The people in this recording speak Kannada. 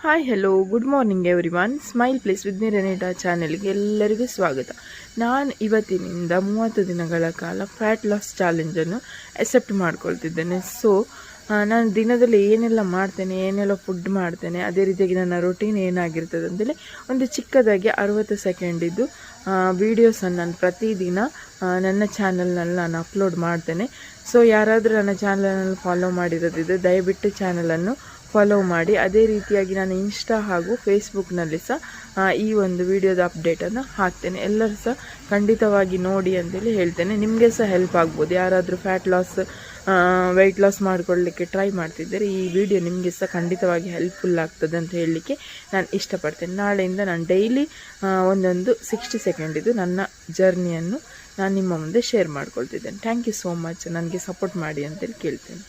Hi hello good morning everyone. Smile place with Renita ಚಾನೆಲ್ಗೆ ಎಲ್ಲರಿಗೂ ಸ್ವಾಗತ. ನಾನು ಇವತ್ತಿನಿಂದ 30 ದಿನಗಳ ಕಾಲ ಫ್ಯಾಟ್ ಲಾಸ್ ಚಾಲೆಂಜನ್ನು ಅಕ್ಸೆಪ್ಟ್ ಮಾಡ್ಕೊಳ್ತಿದ್ದೇನೆ. ಸೊ ನಾನು ದಿನದಲ್ಲಿ ಏನೆಲ್ಲ ಮಾಡ್ತೇನೆ, ಏನೆಲ್ಲ ಫುಡ್ ಮಾಡ್ತೇನೆ, ಅದೇ ರೀತಿಯಾಗಿ ನನ್ನ ರೊಟೀನ್ ಏನಾಗಿರ್ತದೆ ಅಂತೇಳಿ ಒಂದು ಚಿಕ್ಕದಾಗಿ 60 ಸೆಕೆಂಡಿದ್ದು ವೀಡಿಯೋಸನ್ನು ನಾನು ಪ್ರತಿದಿನ ನನ್ನ ಚಾನಲ್ನಲ್ಲಿ ನಾನು ಅಪ್ಲೋಡ್ ಮಾಡ್ತೇನೆ. ಸೊ ಯಾರಾದರೂ ನನ್ನ ಚಾನಲನ್ನು ಫಾಲೋ ಮಾಡಿರೋದಿದೆ ದಯವಿಟ್ಟು ಚಾನಲನ್ನು ಫಾಲೋ ಮಾಡಿ. ಅದೇ ರೀತಿಯಾಗಿ ನಾನು ಇನ್ಸ್ಟಾ ಹಾಗೂ ಫೇಸ್ಬುಕ್ನಲ್ಲಿ ಸಹ ಈ ಒಂದು ವಿಡಿಯೋದ ಅಪ್ಡೇಟನ್ನು ಹಾಕ್ತೇನೆ. ಎಲ್ಲರೂ ಸಹ ಖಂಡಿತವಾಗಿ ನೋಡಿ ಅಂತೇಳಿ ಹೇಳ್ತೇನೆ. ನಿಮಗೆ ಸಹ ಹೆಲ್ಪ್ ಆಗ್ಬೋದು. ಯಾರಾದರೂ ವೆಯ್ಟ್ ಲಾಸ್ ಮಾಡಿಕೊಳ್ಳಲಿಕ್ಕೆ ಟ್ರೈ ಮಾಡ್ತಿದ್ದರೆ ಈ ವಿಡಿಯೋ ನಿಮಗೆ ಸಹ ಖಂಡಿತವಾಗಿ ಹೆಲ್ಪ್ಫುಲ್ ಆಗ್ತದೆ ಅಂತ ಹೇಳಲಿಕ್ಕೆ ನಾನು ಇಷ್ಟಪಡ್ತೇನೆ. ನಾಳೆಯಿಂದ ನಾನು ಡೈಲಿ ಒಂದೊಂದು 60 ಸೆಕೆಂಡಿದು ನನ್ನ ಜರ್ನಿಯನ್ನು ನಾನು ನಿಮ್ಮ ಮುಂದೆ ಶೇರ್ ಮಾಡ್ಕೊಳ್ತಿದ್ದೇನೆ. Thank you so much. ನನಗೆ ಸಪೋರ್ಟ್ ಮಾಡಿ ಅಂತೇಳಿ ಕೇಳ್ತೇನೆ.